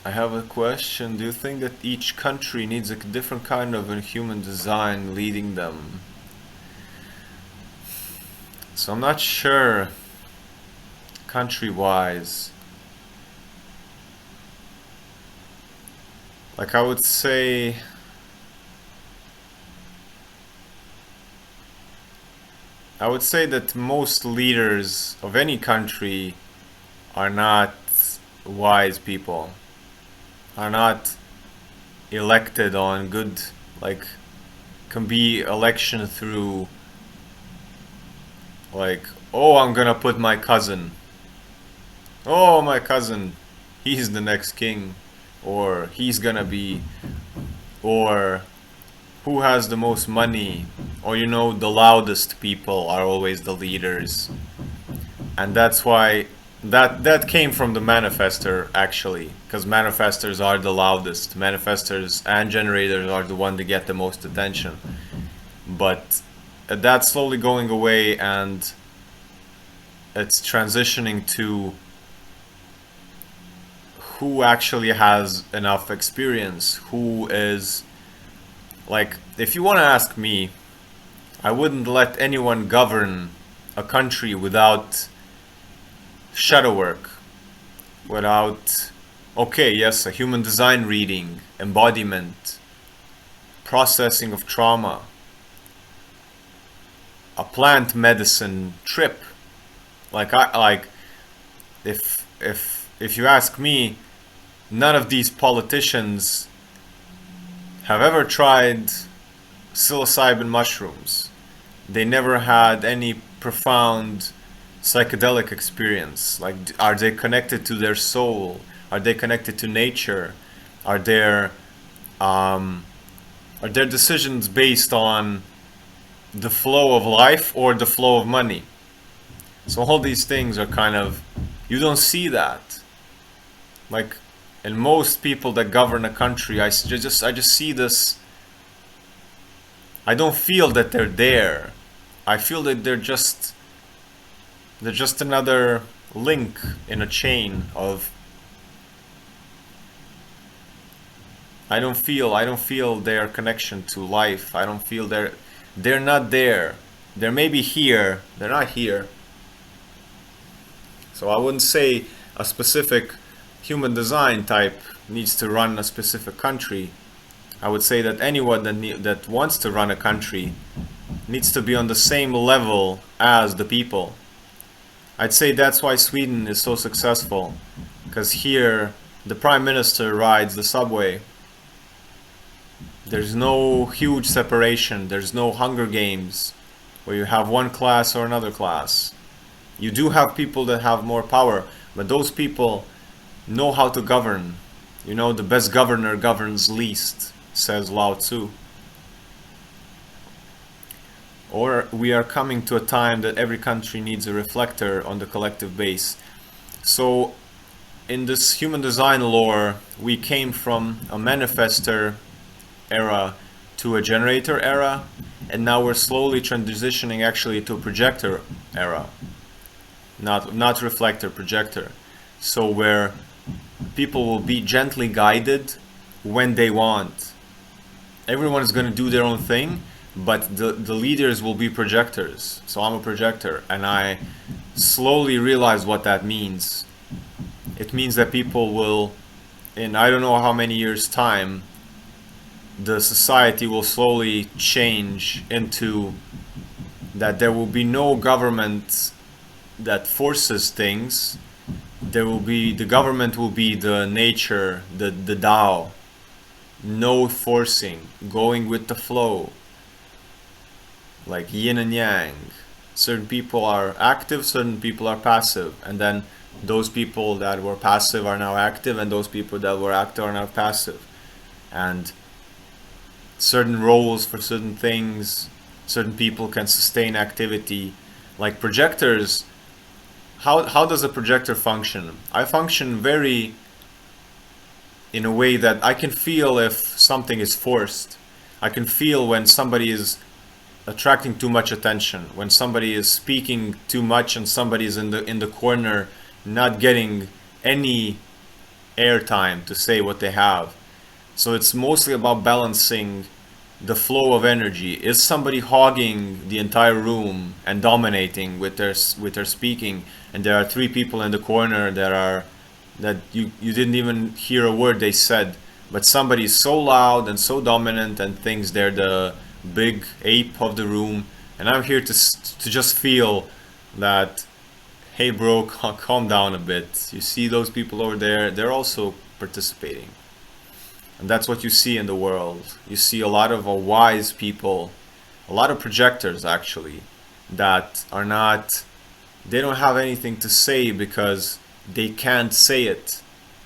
I have a question. Do you think that each country needs a different kind of a human design leading them? So I'm not sure country-wise. Like I would say that most leaders of any country are not wise people, are not elected on good, like, can be election through, like, oh, I'm gonna put my cousin. Oh, my cousin, he's the next king. Or he's gonna be, or who has the most money, or the loudest people are always the leaders. And that's why that came from the manifester, actually, because manifestors are the loudest. Manifestors and generators are the one that get the most attention. But that's slowly going away, and it's transitioning to who actually has enough experience, who is, like, if you want to ask me, I wouldn't let anyone govern a country without shadow work, without, okay, yes, a human design reading, embodiment, processing of trauma, a plant medicine trip. If you ask me, none of these politicians have ever tried psilocybin mushrooms. They never had any profound psychedelic experience. Like, are they connected to their soul? Are they connected to nature? Are there are their decisions based on the flow of life or the flow of money? So all these things are kind of, you don't see that. Like, in most people that govern a country, I just see this. I don't feel that they're there. I feel that they're just another link in a chain of. I don't feel their connection to life. I don't feel they're not there. They're maybe here. They're not here. So I wouldn't say a specific human design type needs to run a specific country. I would say that anyone that wants to run a country needs to be on the same level as the people. I'd say that's why Sweden is so successful, because here the prime minister rides the subway. There's no huge separation. There's no Hunger Games where you have one class or another class. You do have people that have more power, but those people know how to govern. The best governor governs least, says Lao Tzu. Or we are coming to a time that every country needs a reflector on the collective base. So in this human design lore, we came from a manifester era to a generator era, and now we're slowly transitioning actually to a projector era. Not reflector, projector. So where people will be gently guided when they want. Everyone is going to do their own thing, but the leaders will be projectors. So I'm a projector, and I slowly realize what that means. It means that people will, in I don't know how many years' time, the society will slowly change into that there will be no government that forces things. The government will be the nature, the Tao. No forcing, going with the flow, like yin and yang. Certain people are active, certain people are passive, and then those people that were passive are now active, and those people that were active are now passive. And certain roles for certain things, certain people can sustain activity. Like projectors, how does a projector function? I function very in a way that I can feel if something is forced. I can feel when somebody is attracting too much attention, when somebody is speaking too much and somebody is in the corner not getting any airtime to say what they have. So it's mostly about balancing the flow of energy. Is somebody hogging the entire room and dominating with their speaking, and there are three people in the corner that you didn't even hear a word they said, but somebody is so loud and so dominant and thinks they're the big ape of the room, and I'm here to just feel that, hey bro, calm down a bit. You see those people over there, they're also participating. And that's what you see in the world. You see a lot of wise people, a lot of projectors actually, that are not, they don't have anything to say because they can't say it.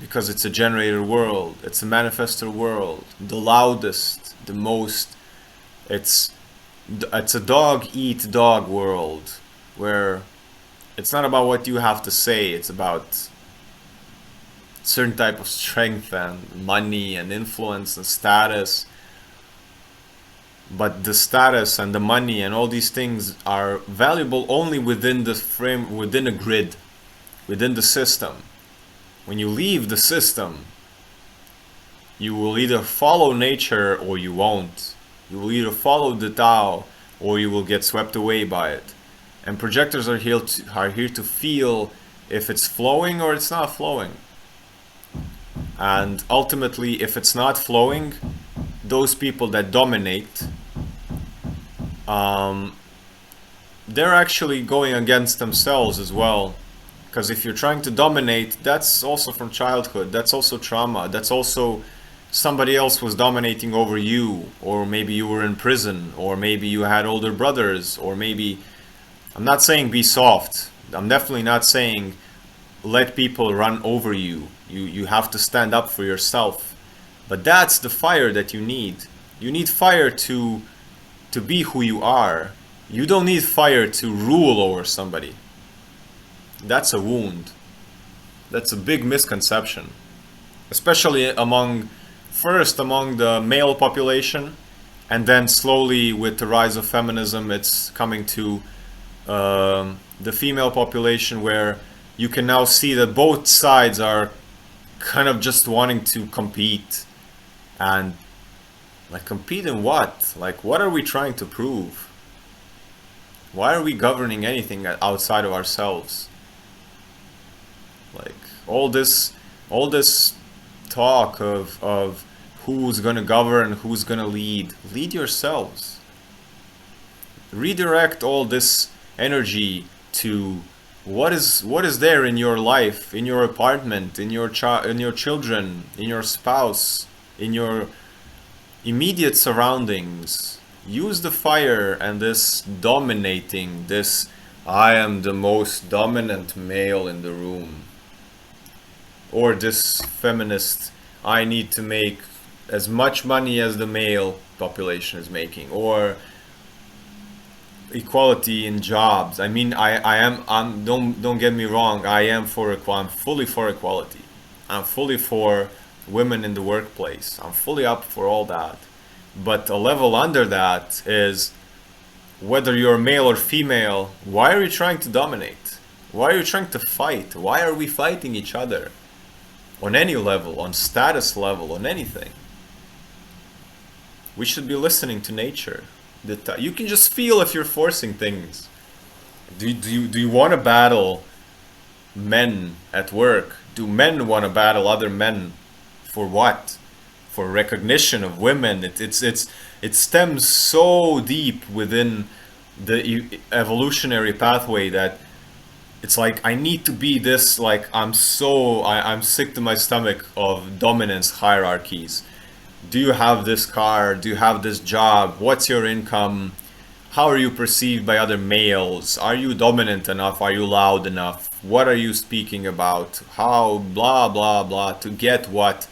Because it's a generator world, it's a manifestor world, the loudest, the most, it's a dog eat dog world, where it's not about what you have to say, it's about certain type of strength and money and influence and status. But the status and the money and all these things are valuable only within the frame, within a grid, within the system. When you leave the system, you will either follow nature or you won't. You will either follow the Tao or you will get swept away by it. And projectors are here to feel if it's flowing or it's not flowing. And ultimately, if it's not flowing, those people that dominate, they're actually going against themselves as well. Because if you're trying to dominate, that's also from childhood, that's also trauma, that's also somebody else was dominating over you, or maybe you were in prison, or maybe you had older brothers, or maybe, I'm not saying be soft, I'm definitely not saying let people run over you. You have to stand up for yourself. But that's the fire that you need. You need fire to be who you are. You don't need fire to rule over somebody. That's a wound. That's a big misconception. Especially first among the male population, and then slowly with the rise of feminism, it's coming to the female population, where you can now see that both sides are kind of just wanting to compete. And like, compete in what? Like, what are we trying to prove? Why are we governing anything outside of ourselves? Like, all this talk of who's gonna govern, who's gonna lead yourselves. Redirect all this energy to what is there in your life, in your apartment, in your children, in your spouse, in your immediate surroundings. Use the fire and this dominating, this I am the most dominant male in the room, or this feminist, I need to make as much money as the male population is making, or equality in jobs. I mean, I'm don't get me wrong, I'm fully for equality. I'm fully for women in the workplace. I'm fully up for all that. But a level under that is, whether you're male or female, why are you trying to dominate? Why are you trying to fight? Why are we fighting each other? On any level, on status level, on anything. We should be listening to nature. You can just feel if you're forcing things. Do you want to battle men at work? Do men want to battle other men? For what? For recognition of women. It stems so deep within the evolutionary pathway that it's like, I need to be this, like, I'm sick to my stomach of dominance hierarchies. Do you have this car? Do you have this job? What's your income? How are you perceived by other males? Are you dominant enough? Are you loud enough? What are you speaking about? How blah blah blah, to get what?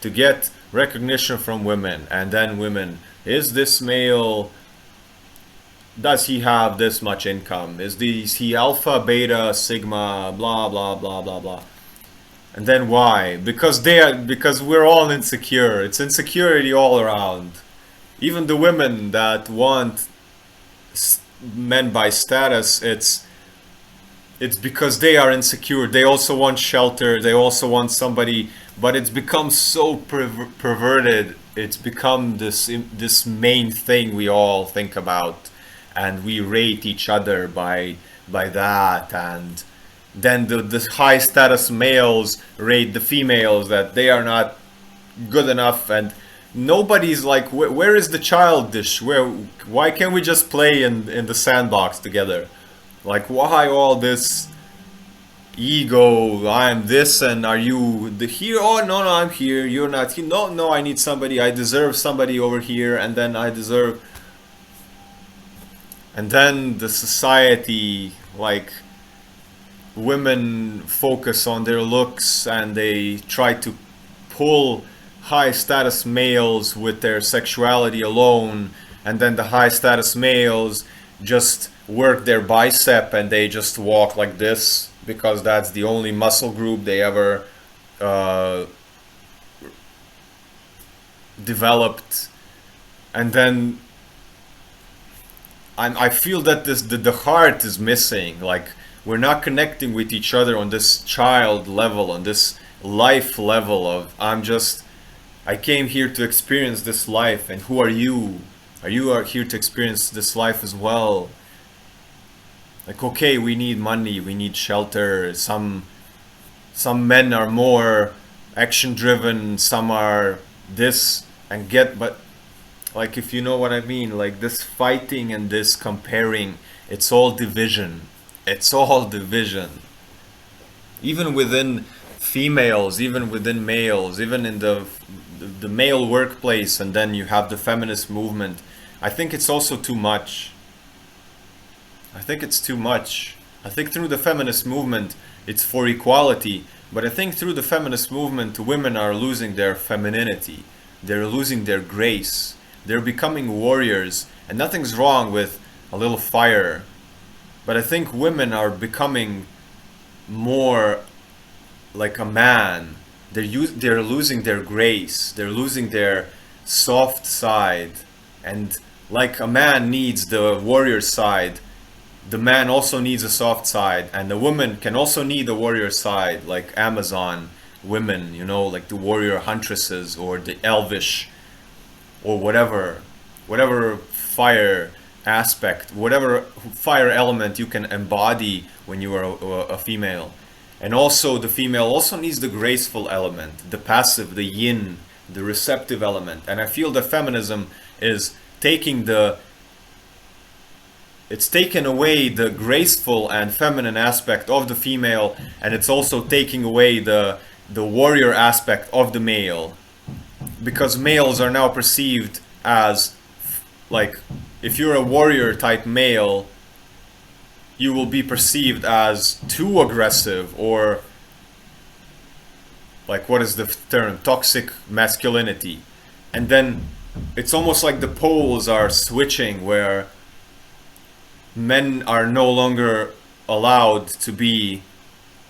To get recognition from women. And then women, is this male, does he have this much income? Is he alpha, beta, sigma, blah blah blah blah blah. And then why? Because we're all insecure. It's insecurity all around. Even the women that want men by status, it's because they are insecure. They also want shelter. They also want somebody but it's become so perverted. It's become this main thing we all think about, and we rate each other by that. And then the high status males rate the females that they are not good enough, and nobody's like, where is the childish? Why can't we just play in the sandbox together? Like, why all this ego? I'm this, and are you the here? Oh, no, no, I'm here, you're not here. No, no, I need somebody, I deserve somebody over here, and then I deserve. And then the society, like, women focus on their looks, and they try to pull high status males with their sexuality alone, and then the high status males just work their bicep and they just walk like this because that's the only muscle group they ever developed. And then I feel that the heart is missing. Like, we're not connecting with each other on this child level, on this life level of I came here to experience this life, and who are you? Are you here to experience this life as well? Like, okay, we need money, we need shelter. Some men are more action driven, some are this and but like, if you know what I mean, like this fighting and this comparing, it's all division. It's all division. Even within females, even within males, even in the male workplace, and then you have the feminist movement. I think it's also too much. I think it's too much. I think through the feminist movement, it's for equality, but I think through the feminist movement, women are losing their femininity. They're losing their grace. They're becoming warriors, and nothing's wrong with a little fire. But I think women are becoming more like a man. They're losing their grace. They're losing their soft side. And like a man needs the warrior side, the man also needs a soft side, and the woman can also need a warrior side, like Amazon women, you know, like the warrior huntresses or the elvish or whatever fire aspect, whatever fire element you can embody when you are a female. And also the female also needs the graceful element, the passive, the yin, the receptive element. And I feel that feminism is it's taken away the graceful and feminine aspect of the female, and it's also taking away the warrior aspect of the male. Because males are now perceived as, like, if you're a warrior type male, you will be perceived as too aggressive, or like, what is the term? Toxic masculinity. And then it's almost like the poles are switching, where men are no longer allowed to be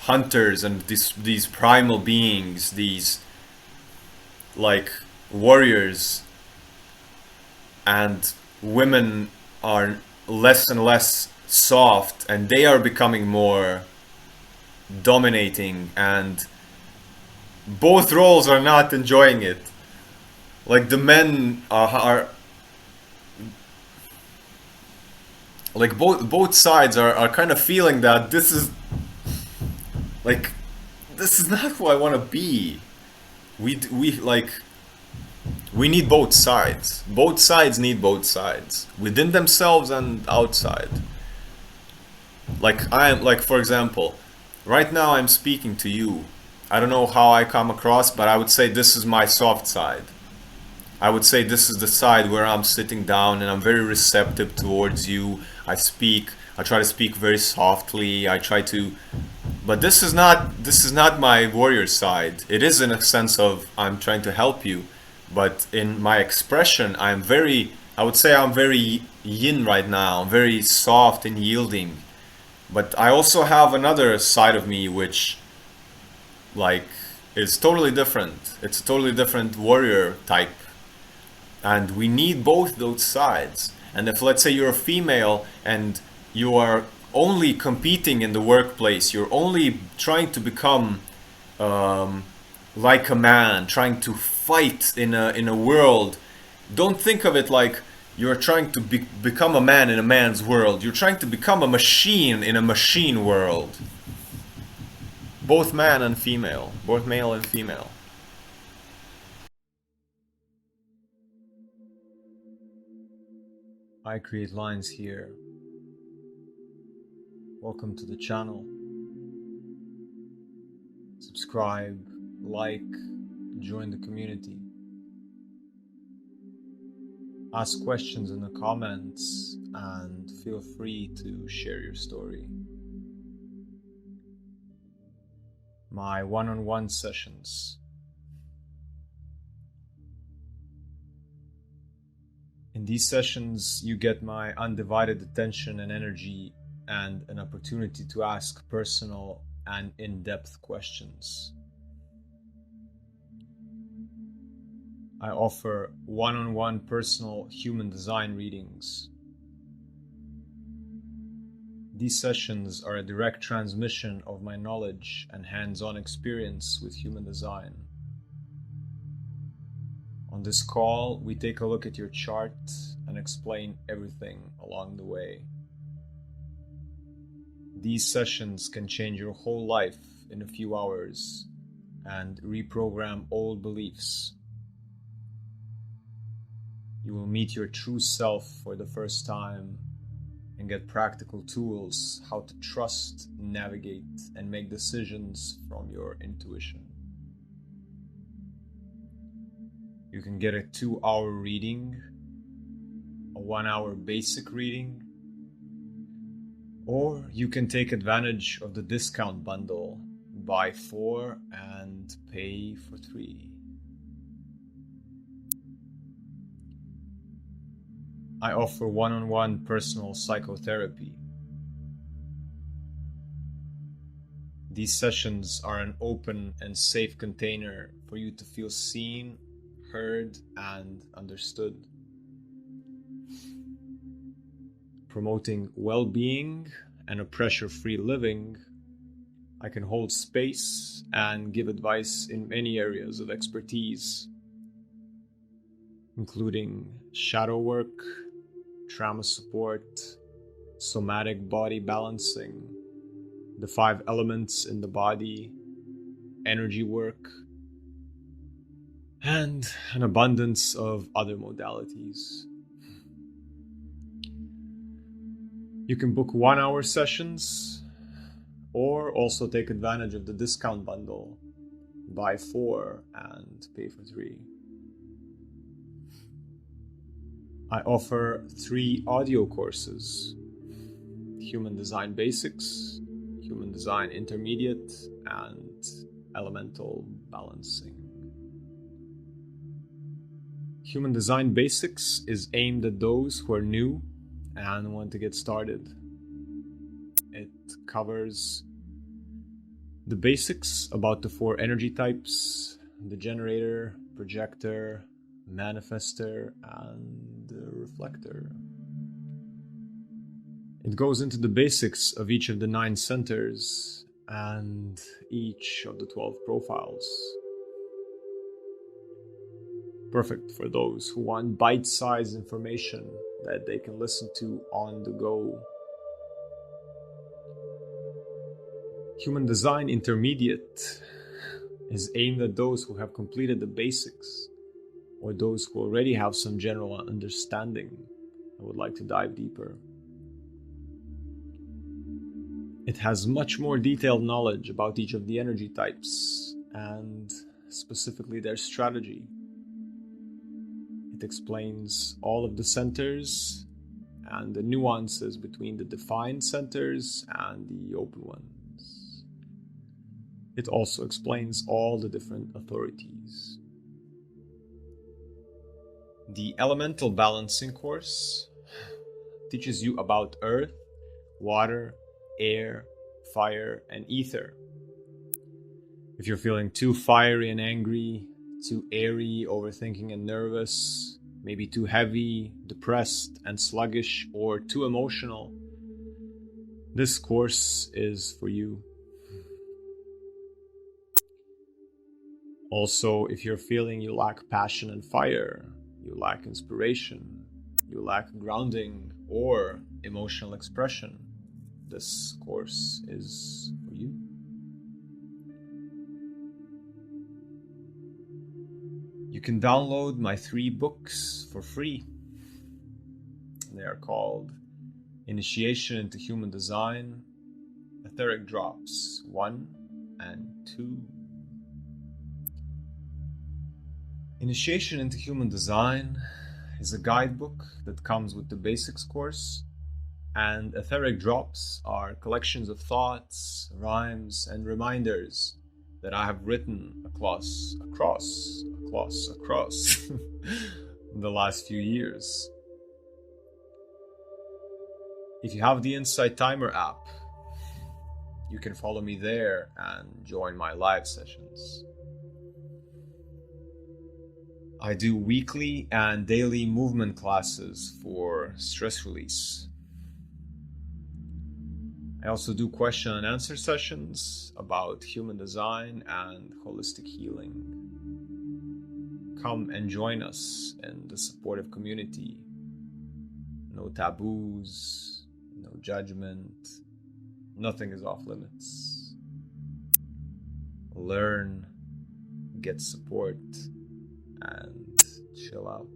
hunters and these primal beings, these like warriors, and women are less and less soft, and they are becoming more dominating, and both roles are not enjoying it. Like, the men are like, both sides are kind of feeling that this is not who I want to be. We need both sides. Both sides need both sides, within themselves and outside. Like, for example, right now I'm speaking to you. I don't know how I come across, but I would say this is my soft side. I would say this is the side where I'm sitting down and I'm very receptive towards you. I try to speak very softly. But this is not my warrior side. It is in a sense of I'm trying to help you, but in my expression, I would say I'm very yin right now. I'm very soft and yielding. But I also have another side of me which, like, is totally different. It's a totally different warrior type. And we need both those sides. And if, let's say, you're a female and you are only competing in the workplace, you're only trying to become like a man, trying to fight in a world. Don't think of it like you're trying to become a man in a man's world. You're trying to become a machine in a machine world. Both man and female, both male and female. I create lines here. Welcome to the channel. Subscribe, like, join the community. Ask questions in the comments and feel free to share your story. My one-on-one sessions. In these sessions, you get my undivided attention and energy and an opportunity to ask personal and in-depth questions. I offer one-on-one personal human design readings. These sessions are a direct transmission of my knowledge and hands-on experience with human design. On this call, we take a look at your chart and explain everything along the way. These sessions can change your whole life in a few hours and reprogram old beliefs. You will meet your true self for the first time and get practical tools how to trust, navigate, and make decisions from your intuition. You can get a 2-hour reading, a 1-hour basic reading, or you can take advantage of the discount bundle, buy 4 and pay for 3. I offer one-on-one personal psychotherapy. These sessions are an open and safe container for you to feel seen, heard, and understood. Promoting well-being and a pressure-free living, I can hold space and give advice in many areas of expertise, including shadow work, trauma support, somatic body balancing, the 5 elements in the body, energy work, and an abundance of other modalities. You can book 1-hour sessions or also take advantage of the discount bundle, buy 4 and pay for 3. I offer 3 audio courses: Human Design Basics, Human Design Intermediate, and Elemental Balancing. Human Design Basics is aimed at those who are new and want to get started. It covers the basics about the 4 energy types: the generator, projector, manifester, and the reflector. It goes into the basics of each of the 9 centers and each of the 12 profiles. Perfect for those who want bite-sized information that they can listen to on the go. Human Design Intermediate is aimed at those who have completed the basics or those who already have some general understanding and would like to dive deeper. It has much more detailed knowledge about each of the energy types and specifically their strategy. It explains all of the centers and the nuances between the defined centers and the open ones. It also explains all the different authorities. The Elemental Balancing course teaches you about earth, water, air, fire, and ether. If you're feeling too fiery and angry, too airy, overthinking and nervous, maybe too heavy, depressed and sluggish, or too emotional, this course is for you. Also, if you're feeling you lack passion and fire, you lack inspiration, you lack grounding or emotional expression, this course is for you. You can download my 3 books for free. They are called Initiation into Human Design, Etheric Drops 1 and 2. Initiation into Human Design is a guidebook that comes with the basics course, and Etheric Drops are collections of thoughts, rhymes, and reminders that I have written across the last few years. If you have the Insight Timer app, you can follow me there and join my live sessions. I do weekly and daily movement classes for stress release. I also do question and answer sessions about human design and holistic healing. Come and join us in the supportive community. No taboos, no judgment, nothing is off limits. Learn, get support, and chill out.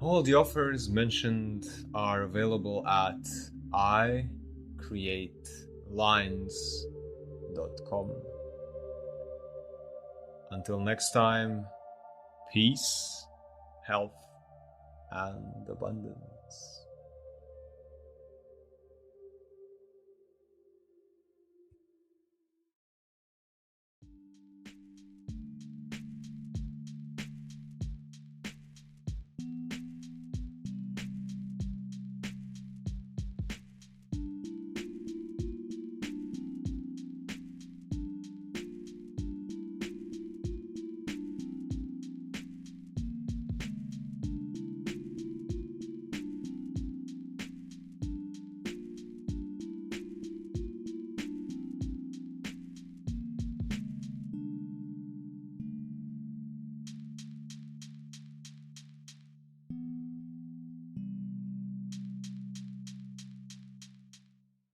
All the offers mentioned are available at icreatelines.com. Until next time, peace, health, and abundance.